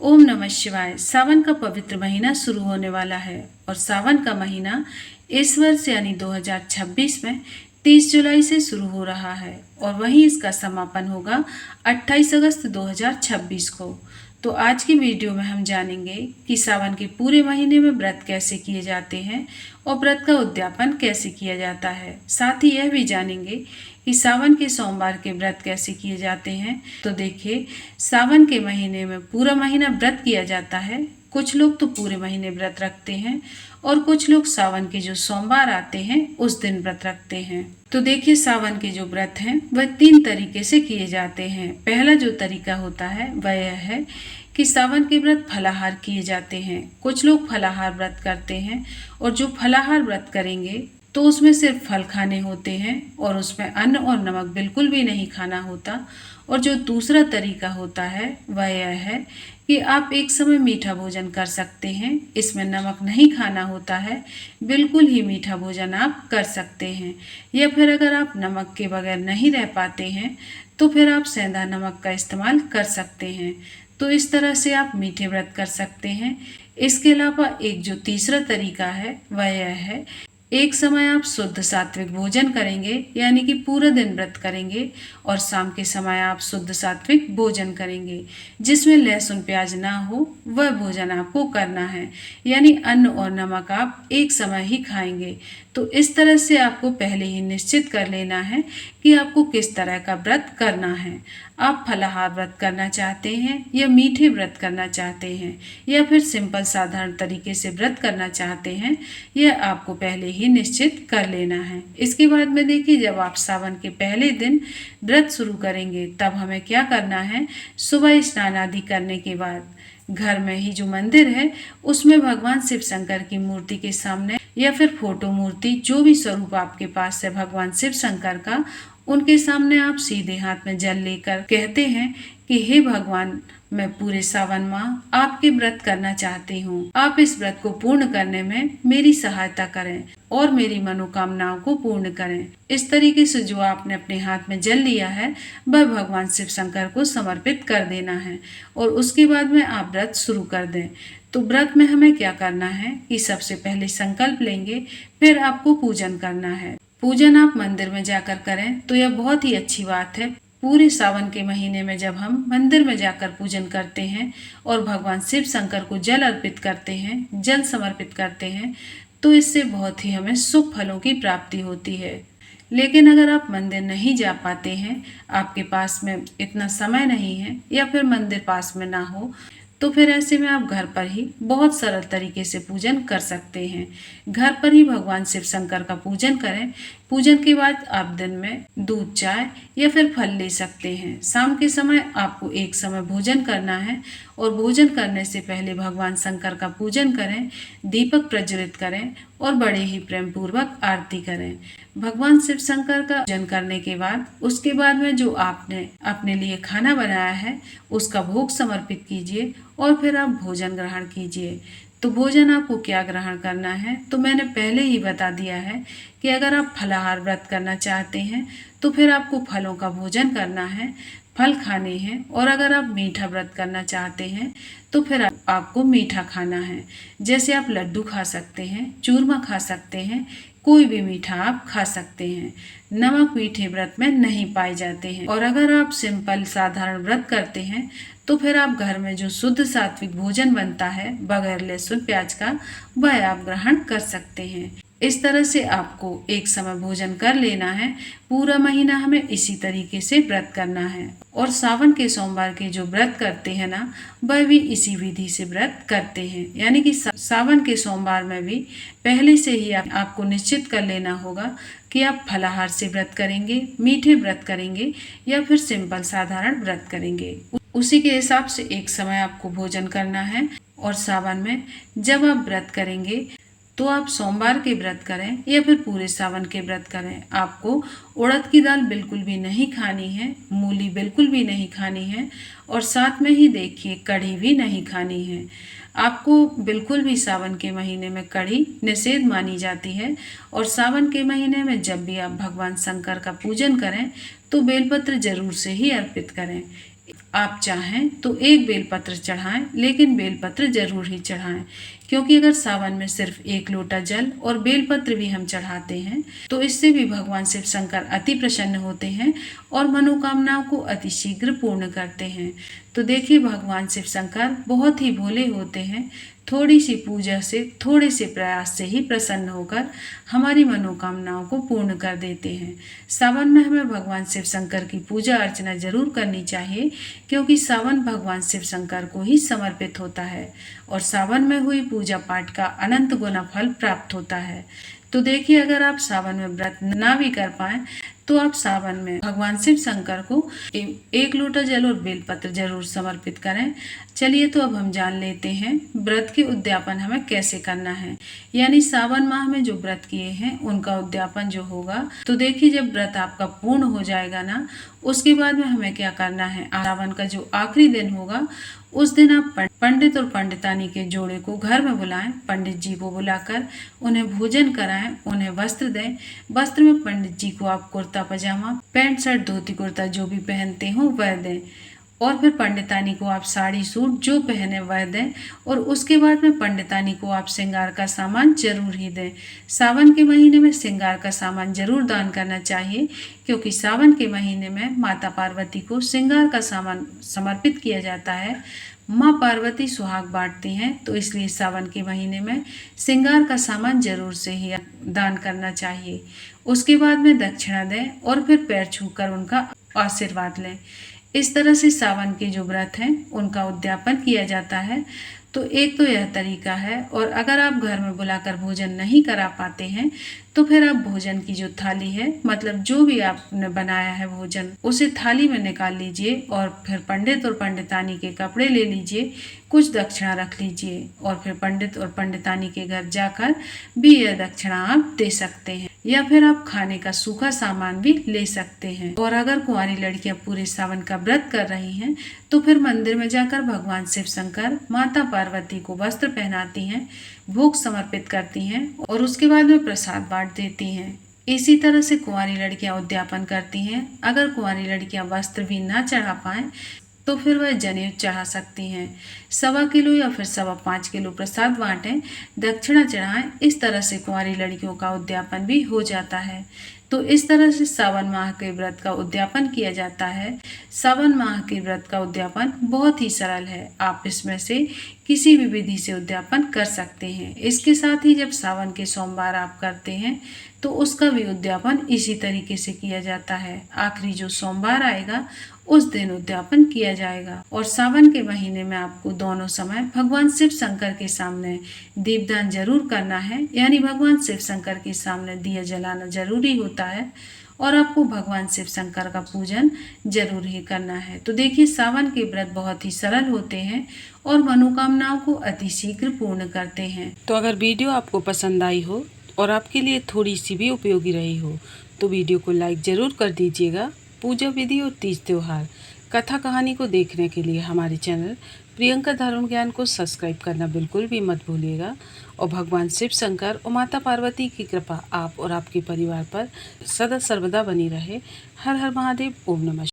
ओम नमः शिवाय। सावन का पवित्र महीना शुरू होने वाला है और सावन का महीना इस वर्ष यानी 2026 में 30 जुलाई से शुरू हो रहा है और वहीं इसका समापन होगा 28 अगस्त 2026 को। तो आज की वीडियो में हम जानेंगे कि सावन के पूरे महीने में व्रत कैसे किए जाते हैं और व्रत का उद्यापन कैसे किया जाता है। साथ ही यह भी जानेंगे कि सावन के सोमवार के व्रत कैसे किए जाते हैं। तो देखिए, सावन के महीने में पूरा महीना व्रत किया जाता है। कुछ लोग तो पूरे महीने व्रत रखते हैं और कुछ लोग सावन के जो सोमवार आते हैं उस दिन व्रत रखते हैं। तो देखिए, सावन के जो व्रत हैं वह 3 तरीके से किए जाते हैं। पहला जो तरीका होता है वह यह है कि सावन के व्रत फलाहार किए जाते हैं। कुछ लोग फलाहार व्रत करते हैं और जो फलाहार व्रत करेंगे तो उसमें सिर्फ फल खाने होते हैं और उसमें अन्न और नमक बिल्कुल भी नहीं खाना होता। और जो दूसरा तरीका होता है वह यह है कि आप एक समय मीठा भोजन कर सकते हैं। इसमें नमक नहीं खाना होता है, बिल्कुल ही मीठा भोजन आप कर सकते हैं। या फिर अगर आप नमक के बगैर नहीं रह पाते हैं तो फिर आप सेंधा नमक का इस्तेमाल कर सकते हैं। तो इस तरह से आप मीठे व्रत कर सकते हैं। इसके अलावा एक जो तीसरा तरीका है वह यह है, एक समय आप शुद्ध सात्विक भोजन करेंगे यानी कि पूरा दिन व्रत करेंगे और शाम के समय आप शुद्ध सात्विक भोजन करेंगे जिसमें लहसुन प्याज ना हो, वह भोजन आपको करना है। यानी अन्न और नमक आप एक समय ही खाएंगे। तो इस तरह से आपको पहले ही निश्चित कर लेना है कि आपको किस तरह का व्रत करना है। आप फलाहार व्रत करना चाहते हैं या मीठे व्रत करना चाहते हैं या फिर सिंपल साधारण तरीके से व्रत करना चाहते हैं, यह आपको पहले ही निश्चित कर लेना है। इसके बाद में देखिए, जब आप सावन के पहले दिन व्रत शुरू करेंगे तब हमें क्या करना है, सुबह स्नान आदि करने के बाद घर में ही जो मंदिर है उसमें भगवान शिव शंकर की मूर्ति के सामने या फिर फोटो मूर्ति, जो भी स्वरूप आपके पास है भगवान शिव शंकर का, उनके सामने आप सीधे हाथ में जल लेकर कहते हैं कि हे भगवान, मैं पूरे सावन माह आपके व्रत करना चाहती हूँ। आप इस व्रत को पूर्ण करने में मेरी सहायता करें और मेरी मनोकामनाओं को पूर्ण करें। इस तरीके से जो आपने अपने हाथ में जल लिया है वह भगवान शिव शंकर को समर्पित कर देना है और उसके बाद में आप व्रत शुरू कर दें। तो व्रत में हमें क्या करना है कि सबसे पहले संकल्प लेंगे, फिर आपको पूजन करना है। पूजन आप मंदिर में जाकर करें तो यह बहुत ही अच्छी बात है। पूरे सावन के महीने में जब हम मंदिर में जाकर पूजन करते हैं और भगवान शिव शंकर को जल अर्पित करते हैं, जल समर्पित करते हैं, तो इससे बहुत ही हमें शुभ फलों की प्राप्ति होती है। लेकिन अगर आप मंदिर नहीं जा पाते हैं, आपके पास में इतना समय नहीं है या फिर मंदिर पास में ना हो, तो फिर ऐसे में आप घर पर ही बहुत सरल तरीके से पूजन कर सकते हैं। घर पर ही भगवान शिव शंकर का पूजन करें। पूजन के बाद आप दिन में दूध, चाय या फिर फल ले सकते हैं। शाम के समय आपको एक समय भोजन करना है और भोजन करने से पहले भगवान शंकर का पूजन करें, दीपक प्रज्वलित करें और बड़े ही प्रेम पूर्वक आरती करें। भगवान शिव शंकर का पूजन करने के बाद उसके बाद में जो आपने अपने लिए खाना बनाया है उसका भोग समर्पित कीजिए और फिर आप भोजन ग्रहण कीजिए। तो भोजन आपको क्या ग्रहण करना है तो मैंने पहले ही बता दिया है कि अगर आप फलाहार व्रत करना चाहते हैं तो फिर आपको फलों का भोजन करना है, फल खाने हैं। और अगर आप मीठा व्रत करना चाहते हैं तो फिर आपको मीठा खाना है। जैसे आप लड्डू खा सकते हैं, चूरमा खा सकते हैं, कोई भी मीठा आप खा सकते हैं। नमक मीठे व्रत में नहीं पाए जाते हैं। और अगर आप सिंपल साधारण व्रत करते हैं तो फिर आप घर में जो शुद्ध सात्विक भोजन बनता है बगैर लहसुन प्याज का, वह आप ग्रहण कर सकते हैं। इस तरह से आपको एक समय भोजन कर लेना है। पूरा महीना हमें इसी तरीके से व्रत करना है। और सावन के सोमवार के जो व्रत करते हैं ना, वह भी इसी विधि से व्रत करते हैं। यानी कि सावन के सोमवार में भी पहले से ही आपको निश्चित कर लेना होगा कि आप फलाहार से व्रत करेंगे, मीठे व्रत करेंगे या फिर सिंपल साधारण व्रत करेंगे। उसी के हिसाब से एक समय आपको भोजन करना है। और सावन में जब आप व्रत करेंगे तो आप सोमवार के व्रत करें या फिर पूरे सावन के व्रत करें, आपको उड़द की दाल बिल्कुल भी नहीं खानी है, मूली बिल्कुल भी नहीं खानी है और साथ में ही देखिए कढ़ी भी नहीं खानी है। आपको बिल्कुल भी सावन के महीने में कढ़ी निषेध मानी जाती है। और सावन के महीने में जब भी आप भगवान शंकर का पूजन करें तो बेलपत्र जरूर से ही अर्पित करें। आप चाहें तो एक बेलपत्र चढ़ाएं, लेकिन बेलपत्र जरूर ही चढ़ाएं, क्योंकि अगर सावन में सिर्फ एक लोटा जल और बेलपत्र भी हम चढ़ाते हैं तो इससे भी भगवान शिव शंकर अति प्रसन्न होते हैं और मनोकामनाओं को अति शीघ्र पूर्ण करते हैं। तो देखिए, भगवान शिव शंकर बहुत ही भोले होते हैं। थोड़ी सी पूजा से, थोड़े से प्रयास से ही प्रसन्न होकर हमारी मनोकामनाओं को पूर्ण कर देते हैं। सावन में हमें भगवान शिव शंकर की पूजा अर्चना जरूर करनी चाहिए, क्योंकि सावन भगवान शिव शंकर को ही समर्पित होता है और सावन में हुई पूजा पाठ का अनंत गुना फल प्राप्त होता है। तो देखिए, अगर आप सावन में व्रत ना भी कर पाए तो आप सावन में भगवान शिव शंकर को एक लोटा जल और बेलपत्र जरूर समर्पित करें। चलिए, तो अब हम जान लेते हैं व्रत के उद्यापन हमें कैसे करना है, यानी सावन माह में जो व्रत किए हैं उनका उद्यापन जो होगा। तो देखिए, जब व्रत आपका पूर्ण हो जाएगा ना, उसके बाद में हमें क्या करना है, सावन का जो आखिरी दिन होगा उस दिन आप पंडित और पंडितानी के जोड़े को घर में बुलाएं। पंडित जी को बुलाकर उन्हें भोजन कराएं, उन्हें वस्त्र दें। वस्त्र में पंडित जी को आप कुर्ता पजामा, पैंट शर्ट, धोती कुर्ता जो भी पहनते हो वह दें, और फिर पंडितानी को आप साड़ी सूट जो पहने वह दें, और उसके बाद में पंडितानी को आप श्रृंगार का सामान जरूर ही दें। सावन के महीने में श्रृंगार का सामान जरूर दान करना चाहिए, क्योंकि सावन के महीने में माता पार्वती को श्रृंगार का सामान समर्पित किया जाता है। माँ पार्वती सुहाग बांटती हैं, तो इसलिए सावन के महीने में श्रृंगार का सामान जरूर से ही दान करना चाहिए। उसके बाद में दक्षिणा दें और फिर पैर छूकर उनका आशीर्वाद लें। इस तरह से सावन के जो व्रत हैं उनका उद्यापन किया जाता है। तो एक तो यह तरीका है, और अगर आप घर में बुलाकर भोजन नहीं करा पाते हैं तो फिर आप भोजन की जो थाली है, मतलब जो भी आपने बनाया है भोजन, उसे थाली में निकाल लीजिए और फिर पंडित और पंडितानी के कपड़े ले लीजिए, कुछ दक्षिणा रख लीजिए और फिर पंडित और पंडितानी के घर जाकर भी यह दक्षिणा आप दे सकते हैं, या फिर आप खाने का सूखा सामान भी ले सकते हैं। और अगर कुंवारी लड़कियां पूरे सावन का व्रत कर रही हैं तो फिर मंदिर में जाकर भगवान शिव शंकर, माता पार्वती को वस्त्र पहनाती हैं, भोग समर्पित करती हैं और उसके बाद में प्रसाद बांट देती हैं। इसी तरह से कुंवारी लड़कियां उद्यापन करती हैं। अगर कुंवारी लड़कियां वस्त्र भी ना चढ़ा पाएं तो फिर वह जनेऊ चढ़ा सकती हैं। 1.25 किलो या फिर 5.25 किलो प्रसाद बांटें, दक्षिणा चढ़ाएं। इस तरह से कुंवारी लड़कियों का उद्यापन भी हो जाता है। तो इस तरह से सावन माह के व्रत का उद्यापन किया जाता है। सावन माह के व्रत का उद्यापन बहुत ही सरल है, आप इसमें से किसी भी विधि से उद्यापन कर सकते हैं। इसके साथ ही जब सावन के सोमवार आप करते हैं तो उसका भी उद्यापन इसी तरीके से किया जाता है। आखिरी जो सोमवार आएगा उस दिन उद्यापन किया जाएगा। और सावन के महीने में आपको दोनों समय भगवान शिव शंकर के सामने दीपदान जरूर करना है, यानी भगवान शिव शंकर के सामने दिया जलाना जरूरी होता है और आपको भगवान शिव शंकर का पूजन जरूर ही करना है। तो देखिए, सावन के व्रत बहुत ही सरल होते हैं और मनोकामनाओं को अति शीघ्र पूर्ण करते हैं। तो अगर वीडियो आपको पसंद आई हो और आपके लिए थोड़ी सी भी उपयोगी रही हो तो वीडियो को लाइक ज़रूर कर दीजिएगा। पूजा विधि और तीज त्योहार कथा कहानी को देखने के लिए हमारे चैनल प्रियंका धर्म ज्ञान को सब्सक्राइब करना बिल्कुल भी मत भूलिएगा। और भगवान शिव शंकर और माता पार्वती की कृपा आप और आपके परिवार पर सदा सर्वदा बनी रहे। हर हर महादेव। ओम नमः।